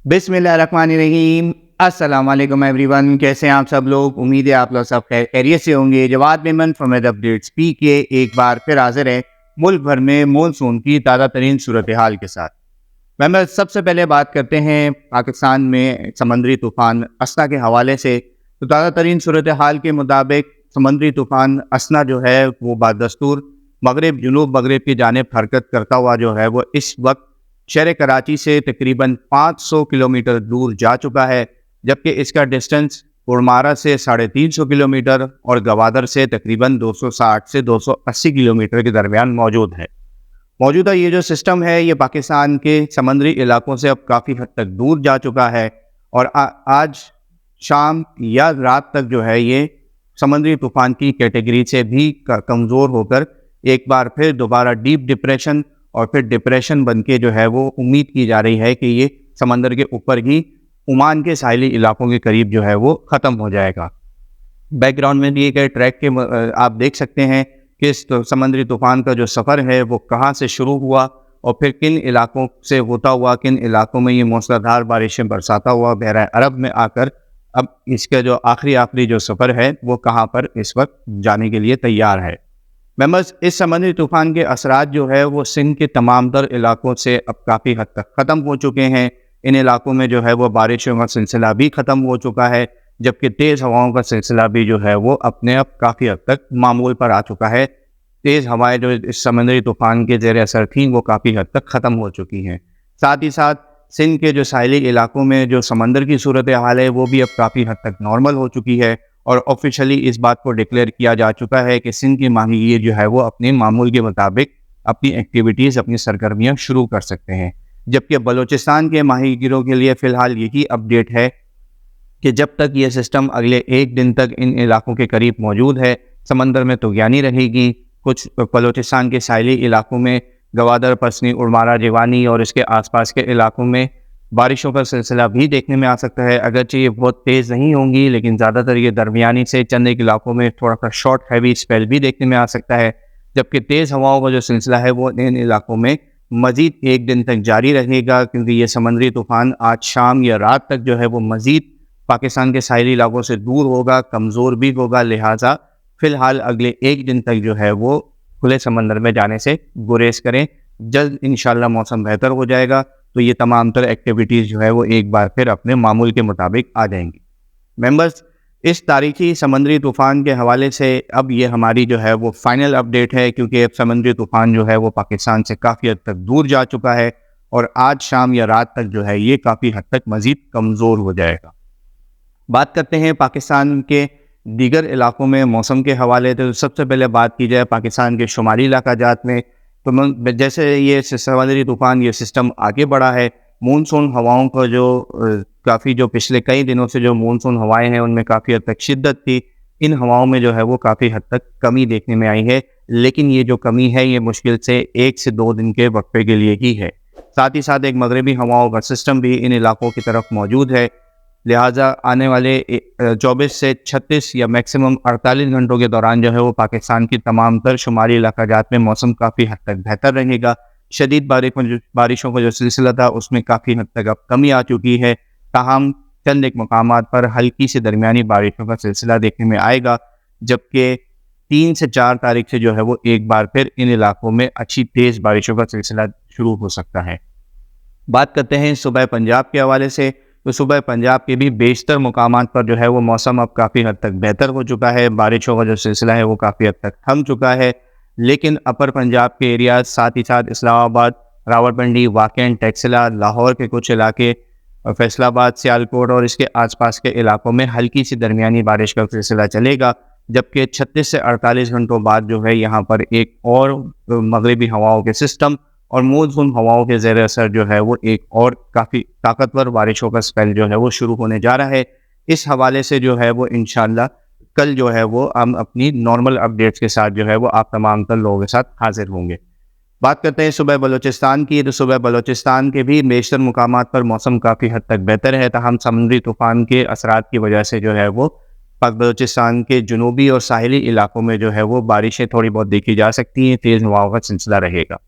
बिस्मिल्लाहिर्रहमानिर्रहीम। अस्सलाम वालेकुम एवरीवन, कैसे हैं आप सब लोग। उम्मीद है आप लोग सब खैरियत से होंगे। Jawad Memon from Updates P K एक बार फिर हाजिर है मुल्क भर में मॉनसून की ताज़ा तरीन सूरत हाल के साथ। मैं सबसे पहले बात करते हैं पाकिस्तान में समंदरी तूफ़ान असना के हवाले से। तो ताज़ा तरीन सूरत हाल के मुताबिक समंदरी तूफ़ान असना जो है वो बादस्तूर मगरब जुनूब मगरब की जानिब हरकत करता हुआ जो है वो इस वक्त शहर कराची से तकरीबन 500 किलोमीटर दूर जा चुका है, जबकि इसका डिस्टेंस उड़मारा से 350 किलोमीटर और गवादर से तकरीबन 260 से 280 किलोमीटर के दरमियान मौजूद है। मौजूदा ये जो सिस्टम है ये पाकिस्तान के समंदरी इलाकों से अब काफ़ी हद तक दूर जा चुका है और आज शाम या रात तक जो है ये समंदरी तूफ़ान की कैटेगरी से भी कमज़ोर होकर एक बार फिर दोबारा डीप डिप्रेशन और फिर डिप्रेशन बन के जो है वो उम्मीद की जा रही है कि ये समंदर के ऊपर ही ओमान के साहिली इलाकों के करीब जो है वो ख़त्म हो जाएगा। बैकग्राउंड में दिए गए ट्रैक के आप देख सकते हैं कि इस समंदरी तूफ़ान का जो सफ़र है वो कहाँ से शुरू हुआ और फिर किन इलाकों से होता हुआ किन इलाकों में ये मूसलाधार बारिशें बरसाता हुआ बहरा अरब में आकर अब इसका जो आखिरी जो सफ़र है वो कहाँ पर इस वक्त जाने के लिए तैयार है। मेंबर्स, इस समंदरी तूफ़ान के असरात जो है वो सिंध के तमाम तर इलाकों से अब काफ़ी हद तक ख़त्म हो चुके हैं। इन इलाकों में जो है वो बारिशों का सिलसिला भी ख़त्म हो चुका है, जबकि तेज़ हवाओं का सिलसिला भी जो है वो अपने अब काफ़ी हद तक मामूल पर आ चुका है। तेज़ हवाएं जो इस समंदरी तूफ़ान के ज़ेर असर थीं वो काफ़ी हद तक ख़त्म हो चुकी हैं। साथ ही साथ सिंध के जो साहिली इलाकों में जो समंदर की सूरत हाल है वो भी अब काफ़ी हद तक नॉर्मल हो चुकी है और ऑफिशियली इस बात को डिक्लेयर किया जा चुका है कि सिंध के माहीगीर जो है वो अपने मामूल के मुताबिक अपनी एक्टिविटीज़ अपनी सरगर्मियाँ शुरू कर सकते हैं। जबकि बलूचिस्तान के माहीगीरों के लिए फ़िलहाल यही अपडेट है कि जब तक ये सिस्टम अगले एक दिन तक इन इलाकों के करीब मौजूद है समंदर में तुग़यानी रहेगी। कुछ बलूचिस्तान के साहिली इलाकों में गवादर, पसनी, उड़मारा, जिवानी और इसके आसपास के इलाकों में बारिशों का सिलसिला भी देखने में आ सकता है। अगरचे ये बहुत तेज़ नहीं होंगी लेकिन ज़्यादातर ये दरमियानी से चंद एक इलाकों में थोड़ा सा शॉर्ट हैवी स्पेल भी देखने में आ सकता है। जबकि तेज़ हवाओं का जो सिलसिला है वो इन इलाकों में मज़ीद एक दिन तक जारी रहेगा, क्योंकि ये समंदरी तूफ़ान आज शाम या रात तक जो है वो मज़ीद पाकिस्तान के साहिली इलाकों से दूर होगा, कमज़ोर भी होगा। लिहाजा फ़िलहाल अगले एक दिन तक जो है वो खुले समंदर में जाने से गुरेज करें। जल्द इंशाल्लाह मौसम बेहतर हो जाएगा तो ये तमाम तर एक्टिविटीज़ जो है वो एक बार फिर अपने मामूल के मुताबिक आ जाएंगी। मेंबर्स, इस तारीखी समंदरी तूफ़ान के हवाले से अब ये हमारी जो है वो फाइनल अपडेट है, क्योंकि अब समंदरी तूफ़ान जो है वो पाकिस्तान से काफ़ी हद तक दूर जा चुका है और आज शाम या रात तक जो है ये काफ़ी हद तक मज़ीद कमज़ोर हो जाएगा। बात करते हैं पाकिस्तान के दीगर इलाकों में मौसम के हवाले। तो सबसे पहले बात की जाए पाकिस्तान के शुमाली इलाका जात में, तो जैसे ये समंदरी तूफ़ान ये सिस्टम आगे बढ़ा है, मानसून हवाओं का जो काफ़ी जो पिछले कई दिनों से जो मानसून हवाएं हैं उनमें काफ़ी हद तक शिद्दत थी। इन हवाओं में जो है वो काफ़ी हद तक कमी देखने में आई है, लेकिन ये जो कमी है ये मुश्किल से 1 से 2 दिन के वक्फे के लिए ही है। साथ ही साथ एक मगरबी हवाओं का सिस्टम भी इन इलाकों की तरफ मौजूद है। लिहाजा आने वाले 24 से 36 या मैक्सिमम 48 घंटों के दौरान जो है वो पाकिस्तान की तमाम तर शुमाली इलाका जात में मौसम काफ़ी हद तक बेहतर रहेगा। शदीद बारिशों का जो सिलसिला था उसमें काफ़ी हद तक अब कमी आ चुकी है। ताहम चंद एक मकामात पर हल्की से दरमियानी बारिशों का सिलसिला देखने में आएगा, जबकि 3 से 4 तारीख से जो है वो एक बार फिर इन इलाकों में अच्छी तेज़ बारिशों का सिलसिला शुरू हो सकता है। बात करते हैं सूबा पंजाब के हवाले से, तो सूबा पंजाब के भी बेशतर मुकामात पर जो है वो मौसम अब काफ़ी हद तक बेहतर हो चुका है। बारिशों का जो सिलसिला है वो काफ़ी हद तक थम चुका है, लेकिन अपर पंजाब के एरियाज, साथ ही साथ इस्लामाबाद, रावलपिंडी, वाकई, टेक्सला, लाहौर के कुछ इलाके, फैसलाबाद, सियालकोट और इसके आसपास के इलाकों में हल्की सी दरमियानी बारिश का सिलसिला चलेगा। जबकि 36 से 48 घंटों बाद जो है यहाँ पर एक और मगरबी हवाओं के सिस्टम और मानसून हवाओं के ज़ेर असर जो है वो एक और काफ़ी ताकतवर बारिशों का स्पेल जो है वो शुरू होने जा रहा है। इस हवाले से जो है वो इंशाल्लाह कल जो है वो हम अपनी नॉर्मल अपडेट्स के साथ जो है वो आप तमाम तर लोगों के साथ हाजिर होंगे। बात करते हैं सूबा बलूचिस्तान की, तो सूबा बलूचिस्तान के भी बेशतर मुकामात पर मौसम काफ़ी हद तक बेहतर है। ताहम समुद्री तूफ़ान के असरात की वजह से जो है वो पाक बलूचिस्तान के जनूबी और साहिली इलाकों में जो है वो बारिशें थोड़ी बहुत देखी जा सकती हैं, तेज़ हवाओं का सिलसिला रहेगा।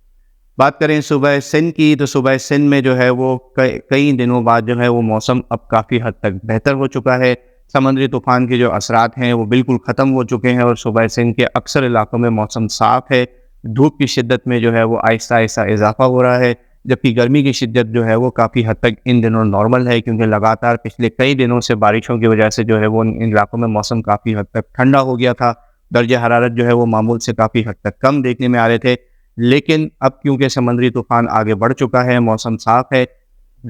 بات کریں صوبہ سندھ کی تو صوبہ سندھ میں جو ہے وہ کئی دنوں بعد جو ہے وہ موسم اب کافی حد تک بہتر ہو چکا ہے. سمندری طوفان کے جو اثرات ہیں وہ بالکل ختم ہو چکے ہیں اور صوبہ سندھ کے اکثر علاقوں میں موسم صاف ہے. دھوپ کی شدت میں جو ہے وہ آہستہ آہستہ اضافہ ہو رہا ہے، جبکہ گرمی کی شدت جو ہے وہ کافی حد تک ان دنوں نارمل ہے، کیونکہ لگاتار پچھلے کئی دنوں سے بارشوں کی وجہ سے جو ہے وہ ان علاقوں میں موسم کافی حد تک ٹھنڈا ہو گیا تھا. درجہ حرارت جو ہے وہ معمول سے کافی حد تک کم دیکھنے میں آ رہے تھے، لیکن اب کیونکہ سمندری طوفان آگے بڑھ چکا ہے، موسم صاف ہے،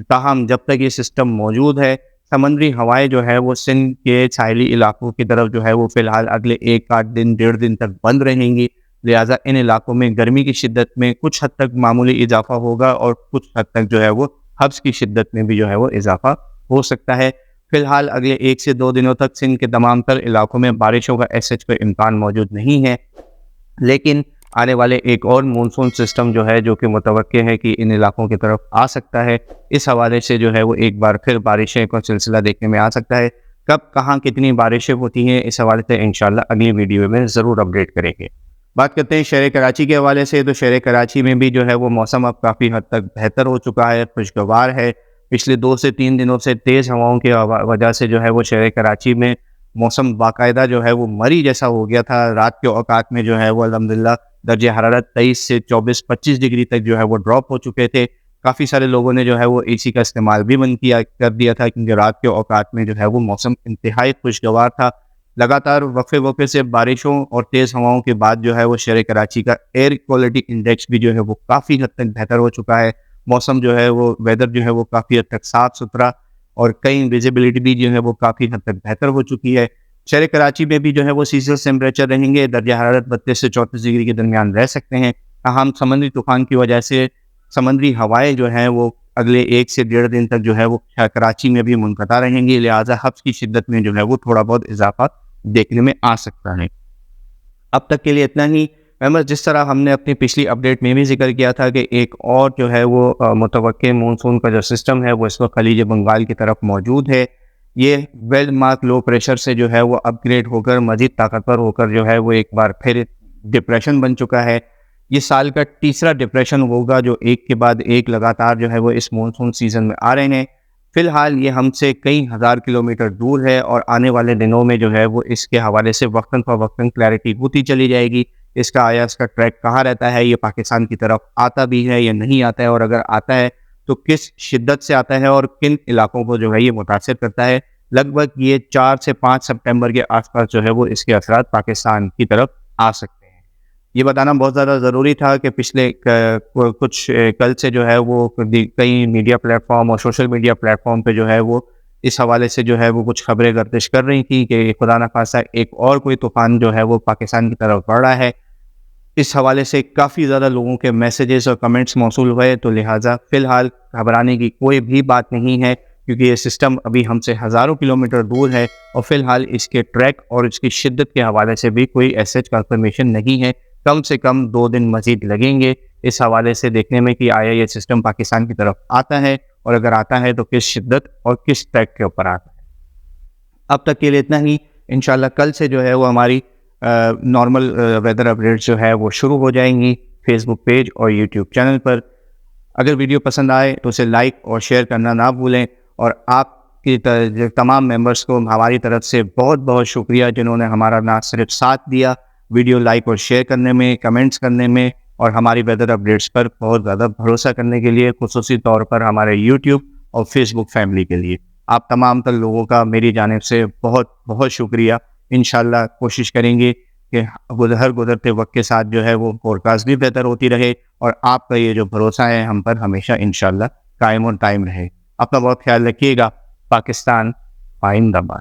تاہم جب تک یہ سسٹم موجود ہے سمندری ہوائیں جو ہے وہ سندھ کے ساحلی علاقوں کی طرف جو ہے وہ فی الحال اگلے 1 دن 1.5 دن تک بند رہیں گی. لہٰذا ان علاقوں میں گرمی کی شدت میں کچھ حد تک معمولی اضافہ ہوگا اور کچھ حد تک جو ہے وہ حبس کی شدت میں بھی جو ہے وہ اضافہ ہو سکتا ہے. فی الحال اگلے 1 سے 2 دنوں تک سندھ کے تمام تر علاقوں میں بارشوں کا ایسے کوئی امکان موجود نہیں ہے، لیکن آنے والے ایک اور مونسون سسٹم جو ہے جو کہ متوقع ہے کہ ان علاقوں کی طرف آ سکتا ہے، اس حوالے سے جو ہے وہ ایک بار پھر بارشیں کا سلسلہ دیکھنے میں آ سکتا ہے. کب کہاں کتنی بارشیں ہوتی ہیں اس حوالے سے انشاءاللہ اگلی ویڈیو میں ضرور اپڈیٹ کریں گے. بات کرتے ہیں شہر کراچی کے حوالے سے، تو شہر کراچی میں بھی جو ہے وہ موسم اب کافی حد تک بہتر ہو چکا ہے، خوشگوار ہے. پچھلے 2 سے 3 دنوں سے تیز ہواؤں کی وجہ سے جو ہے وہ شہر کراچی میں موسم باقاعدہ جو ہے وہ مری جیسا ہو گیا تھا. رات کے اوقات میں جو ہے وہ الحمدللہ درجہ حرارت 23 سے 24-25 ڈگری تک جو ہے وہ ڈراپ ہو چکے تھے. کافی سارے لوگوں نے جو ہے وہ اے سی کا استعمال بھی بند کر دیا تھا، کیونکہ رات کے اوقات میں جو ہے وہ موسم انتہائی خوشگوار تھا. لگاتار وقفے سے بارشوں اور تیز ہواؤں کے بعد جو ہے وہ شہر کراچی کا ایئر کوالٹی انڈیکس بھی جو ہے وہ کافی حد تک بہتر ہو چکا ہے. موسم جو ہے وہ ویدر جو ہے وہ کافی حد تک صاف ستھرا اور کئی ویزیبلٹی بھی جو ہے وہ کافی حد تک بہتر ہو چکی ہے. شہر کراچی میں بھی جو ہے وہ سیلسیس ٹیمپریچر رہیں گے، درجہ حرارت 32 سے 34 ڈگری کے درمیان رہ سکتے ہیں. تاہم سمندری طوفان کی وجہ سے سمندری ہوائیں جو ہیں وہ اگلے 1 سے 1.5 دن تک جو ہے وہ کراچی میں بھی منقطع رہیں گی، لہٰذا حبس کی شدت میں جو ہے وہ تھوڑا بہت اضافہ دیکھنے میں آ سکتا ہے. اب تک کے لیے اتنا ہی. ممبرز، جس طرح ہم نے اپنی پچھلی اپڈیٹ میں بھی ذکر کیا تھا کہ ایک اور جو ہے وہ متوقع مونسون کا جو سسٹم ہے وہ اس وقت خلیج بنگال کی طرف موجود ہے. یہ ویل مارک لو پریشر سے جو ہے وہ اپ گریڈ ہو کر مزید طاقتور ہو کر جو ہے وہ ایک بار پھر ڈپریشن بن چکا ہے. یہ سال کا تیسرا ڈپریشن ہوگا جو ایک کے بعد ایک لگاتار جو ہے وہ اس مونسون سیزن میں آ رہے ہیں. فی الحال یہ ہم سے کئی ہزار کلومیٹر دور ہے اور آنے والے دنوں میں جو ہے وہ اس کے حوالے سے وقتاً فوقتاً کلیئرٹی ہوتی چلی جائے گی. اس کا ٹریک کہاں رہتا ہے، یہ پاکستان کی طرف آتا بھی ہے یا نہیں آتا ہے، اور اگر آتا ہے تو کس شدت سے آتا ہے اور کن علاقوں کو جو ہے یہ متاثر کرتا ہے. لگ بھگ یہ 4 سے 5 سپٹمبر کے آس پاس جو ہے وہ اس کے اثرات پاکستان کی طرف آ سکتے ہیں. یہ بتانا بہت زیادہ ضروری تھا کہ پچھلے کچھ کل سے جو ہے وہ کئی میڈیا پلیٹ فارم اور سوشل میڈیا پلیٹ فارم پہ جو ہے وہ اس حوالے سے جو ہے وہ کچھ خبریں گردش کر رہی تھیں کہ خدا نخواستہ ایک اور کوئی طوفان جو ہے وہ پاکستان کی طرف بڑھ رہا ہے. اس حوالے سے کافی زیادہ لوگوں کے میسیجز اور کمنٹس موصول ہوئے، تو لہٰذا فی الحال گھبرانے کی کوئی بھی بات نہیں ہے، کیونکہ یہ سسٹم ابھی ہم سے ہزاروں کلومیٹر دور ہے اور فی الحال اس کے ٹریک اور اس کی شدت کے حوالے سے بھی کوئی ایسج کنفرمیشن نہیں ہے. کم سے کم 2 دن مزید لگیں گے اس حوالے سے دیکھنے میں کہ آیا یہ سسٹم پاکستان کی طرف آتا ہے، اور اگر آتا ہے تو کس شدت اور کس ٹریک کے اوپر آتا ہے. اب تک کے لیے اتنا ہی. انشاءاللہ کل سے جو ہے وہ ہماری نارمل ویدر اپڈیٹس جو ہے وہ شروع ہو جائیں گی فیس بک پیج اور یوٹیوب چینل پر. اگر ویڈیو پسند آئے تو اسے لائک اور شیئر کرنا نہ بھولیں، اور آپ کی تمام ممبرس کو ہماری طرف سے بہت بہت شکریہ جنہوں نے ہمارا نہ صرف ساتھ دیا ویڈیو لائک اور شیئر کرنے میں، کمنٹس کرنے میں، اور ہماری ویدر اپڈیٹس پر بہت زیادہ بھروسہ کرنے کے لیے، خصوصی طور پر ہمارے یوٹیوب اور فیس بک فیملی کے لیے. آپ تمام تر لوگوں کا میری جانب سے بہت بہت شکریہ. انشاءاللہ کوشش کریں گے کہ ہر گزرتے وقت کے ساتھ جو ہے وہ فورکاسٹ بھی بہتر ہوتی رہے، اور آپ کا یہ جو بھروسہ ہے ہم پر ہمیشہ انشاءاللہ قائم اور دائم رہے. اپنا بہت خیال رکھیے گا. پاکستان پائندہ باد.